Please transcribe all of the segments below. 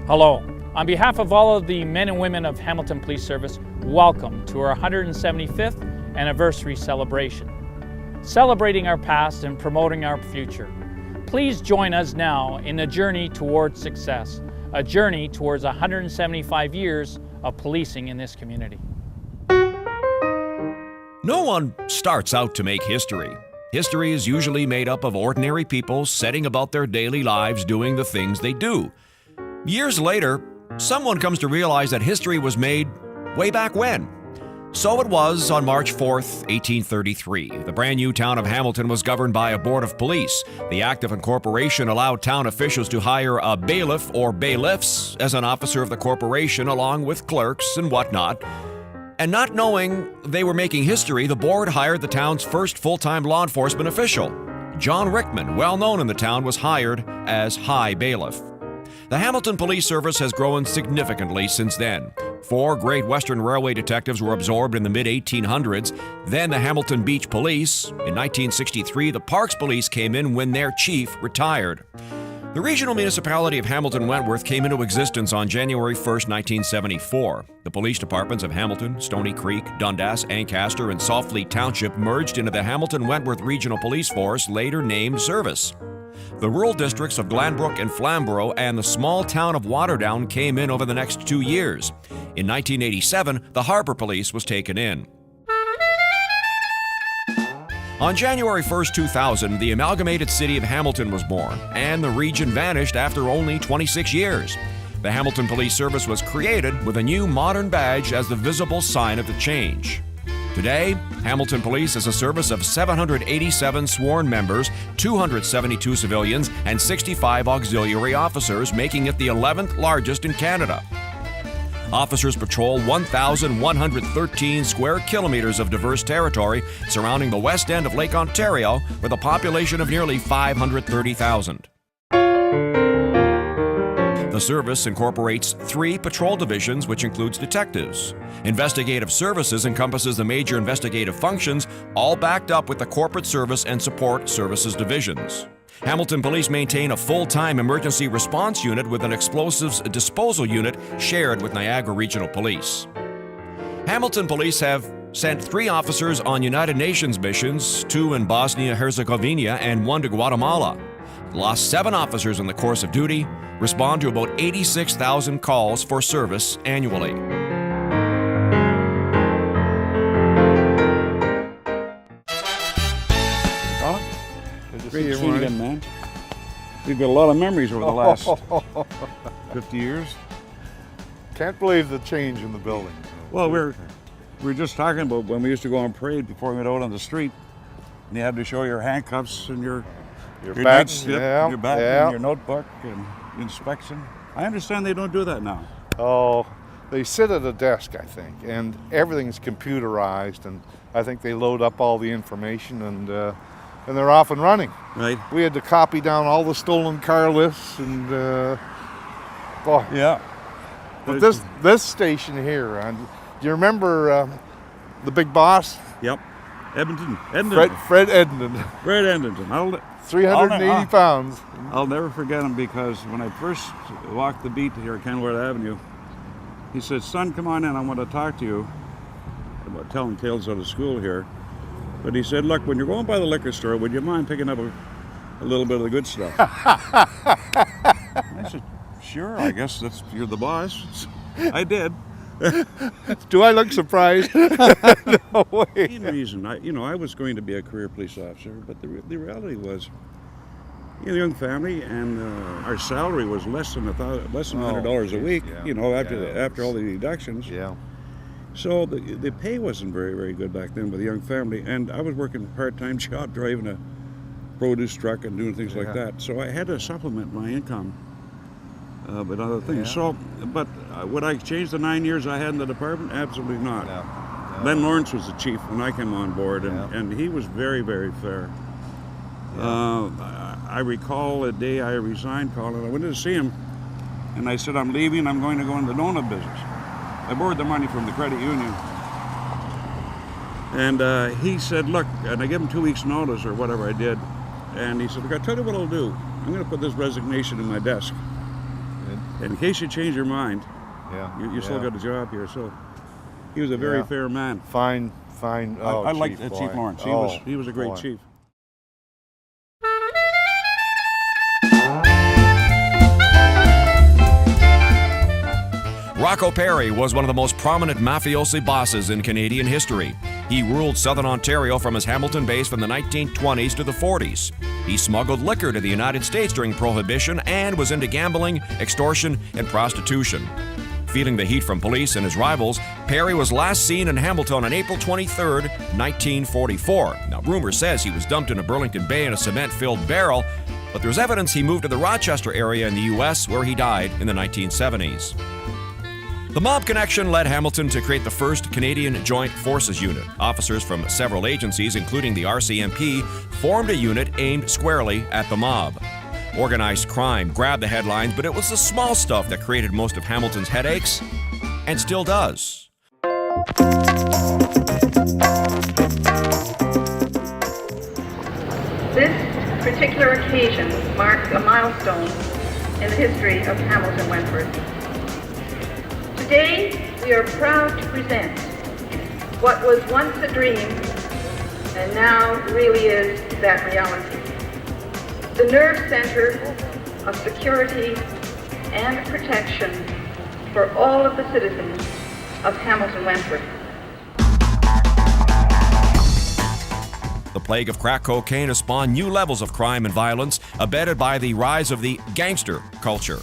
Hello. On behalf of all of the men and women of Hamilton Police Service, welcome to our 175th anniversary celebration. Celebrating our past and promoting our future. Please join us now in a journey towards success, a journey towards 175 years of policing in this community. No one starts out to make history. History is usually made up of ordinary people setting about their daily lives doing the things they do. Years later, someone comes to realize that history was made way back when. So it was on March 4th, 1833. The brand new town of Hamilton was governed by a board of police. The Act of Incorporation allowed town officials to hire a bailiff or bailiffs as an officer of the corporation along with clerks and whatnot. And not knowing they were making history, the board hired the town's first full-time law enforcement official. John Rickman, well known in the town, was hired as High Bailiff. The Hamilton Police Service has grown significantly since then. 4 Great Western Railway detectives were absorbed in the mid-1800s. Then the Hamilton Beach Police. In 1963, the Parks Police came in when their chief retired. The regional municipality of Hamilton-Wentworth came into existence on January 1st, 1974. The police departments of Hamilton, Stony Creek, Dundas, Ancaster, and Saltfleet Township merged into the Hamilton-Wentworth Regional Police Force, later named Service. The rural districts of Glanbrook and Flamborough and the small town of Waterdown came in over the next 2 years. In 1987, the Harbor Police was taken in. On January 1st, 2000, the amalgamated city of Hamilton was born, and the region vanished after only 26 years. The Hamilton Police Service was created with a new modern badge as the visible sign of the change. Today, Hamilton Police is a service of 787 sworn members, 272 civilians, and 65 auxiliary officers, making it the 11th largest in Canada. Officers patrol 1,113 square kilometers of diverse territory surrounding the west end of Lake Ontario, with a population of nearly 530,000. The service incorporates 3 patrol divisions, which includes detectives. Investigative services encompasses the major investigative functions, all backed up with the corporate service and support services divisions. Hamilton Police maintain a full-time emergency response unit with an explosives disposal unit shared with Niagara Regional Police. Hamilton Police have sent 3 officers on United Nations missions, 2 in Bosnia-Herzegovina and 1 to Guatemala. Lost 7 officers in the course of duty, respond to about 86,000 calls for service annually. Great to see you again, man. We've got a lot of memories over the last 50 years. Can't believe the change in the building. Well, we were just talking about when we used to go on parade before we went out on the street, and you had to show your handcuffs and your badge, nightstick, yeah, your badge, yeah. and your notebook and inspection. I understand they don't do that now. Oh, they sit at a desk, I think, and everything's computerized, and I think they load up all the information and they're off and running. Right. We had to copy down all the stolen car lists and boy. Yeah. But this station here, do you remember the big boss? Yep. Edmonton. Fred Edmonton. Fred Edmonton. 380 pounds. I'll never forget him, because when I first walked the beat here at Kenilworth Avenue, he said, "Son, come on in, I want to talk to you about telling tales out of school here." But he said, "Look, when you're going by the liquor store, would you mind picking up a little bit of the good stuff?" I said, "Sure, I guess you're the boss." I did. Do I look surprised? No way. In reason, I was going to be a career police officer, but the reality was, young family, and our salary was less than $100 a week. Yeah. After all the deductions. Yeah. So the pay wasn't very, very good back then with a young family, and I was working a part-time job driving a produce truck and doing things like that. So I had to supplement my income with other things. Yeah. Would I change the 9 years I had in the department? Absolutely not. No. Len Lawrence was the chief when I came on board, and he was very, very fair. Yeah. I recall the day I resigned, Colin, I went to see him, and I said, "I'm leaving, I'm going to go into the donut business." I borrowed the money from the credit union. And he said, "Look," and I gave him 2 weeks notice or whatever I did. And he said, "Look, I'll tell you what I'll do. I'm going to put this resignation in my desk. in case you change your mind, Yeah. you still got a job here. So he was a very fair man. Fine. Oh, I liked Chief Chief boy. Lawrence. He was a great boy. chief. Rocco Perry was one of the most prominent mafiosi bosses in Canadian history. He ruled southern Ontario from his Hamilton base from the 1920s to the 40s. He smuggled liquor to the United States during Prohibition and was into gambling, extortion, and prostitution. Feeling the heat from police and his rivals, Perry was last seen in Hamilton on April 23, 1944. Now, rumor says he was dumped in a Burlington Bay in a cement-filled barrel, but there's evidence he moved to the Rochester area in the U.S., where he died in the 1970s. The mob connection led Hamilton to create the first Canadian Joint Forces Unit. Officers from several agencies, including the RCMP, formed a unit aimed squarely at the mob. Organized crime grabbed the headlines, but it was the small stuff that created most of Hamilton's headaches, and still does. This particular occasion marks a milestone in the history of Hamilton Wentworth. Today, we are proud to present what was once a dream and now really is that reality. The nerve center of security and protection for all of the citizens of Hamilton Wentworth. The plague of crack cocaine has spawned new levels of crime and violence, abetted by the rise of the gangster culture.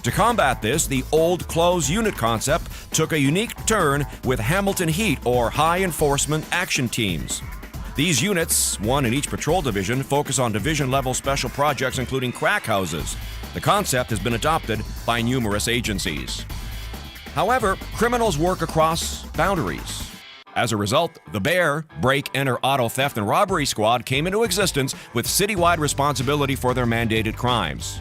To combat this, the old closed unit concept took a unique turn with Hamilton Heat, or High Enforcement Action Teams. These units, one in each patrol division, focus on division-level special projects including crack houses. The concept has been adopted by numerous agencies. However, criminals work across boundaries. As a result, the BEAR, Break, Enter, Auto Theft, and Robbery Squad came into existence with citywide responsibility for their mandated crimes.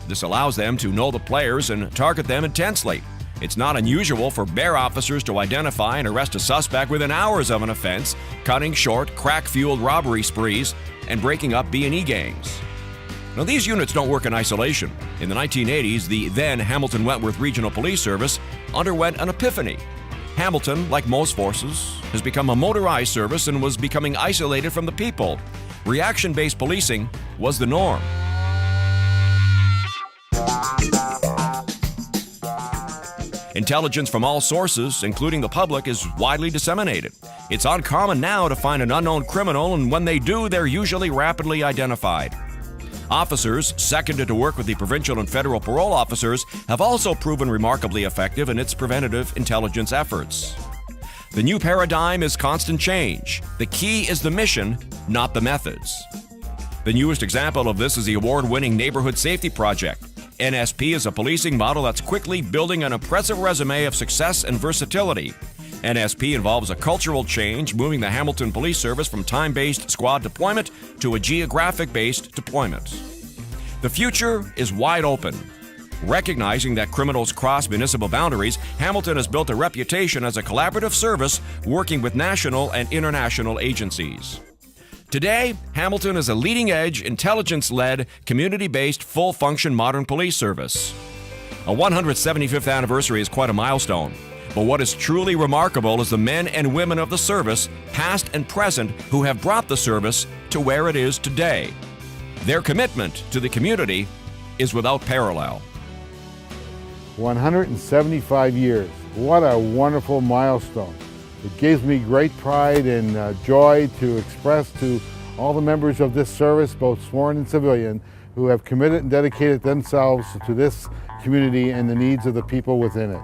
This allows them to know the players and target them intensely. It's not unusual for BEAR officers to identify and arrest a suspect within hours of an offense, cutting short crack-fueled robbery sprees and breaking up B&E gangs. Now, these units don't work in isolation. In the 1980s, the then Hamilton Wentworth Regional Police Service underwent an epiphany. Hamilton, like most forces, has become a motorized service and was becoming isolated from the people. Reaction-based policing was the norm. Intelligence from all sources, including the public, is widely disseminated. It's uncommon now to find an unknown criminal, and when they do, they're usually rapidly identified. Officers, seconded to work with the provincial and federal parole officers, have also proven remarkably effective in its preventative intelligence efforts. The new paradigm is constant change. The key is the mission, not the methods. The newest example of this is the award-winning Neighborhood Safety Project. NSP is a policing model that's quickly building an impressive resume of success and versatility. NSP involves a cultural change, moving the Hamilton Police Service from time-based squad deployment to a geographic-based deployment. The future is wide open. Recognizing that criminals cross municipal boundaries, Hamilton has built a reputation as a collaborative service working with national and international agencies. Today, Hamilton is a leading-edge, intelligence-led, community-based, full-function modern police service. A 175th anniversary is quite a milestone, but what is truly remarkable is the men and women of the service, past and present, who have brought the service to where it is today. Their commitment to the community is without parallel. 175 years. What a wonderful milestone. It gives me great pride and joy to express to all the members of this service, both sworn and civilian, who have committed and dedicated themselves to this community and the needs of the people within it.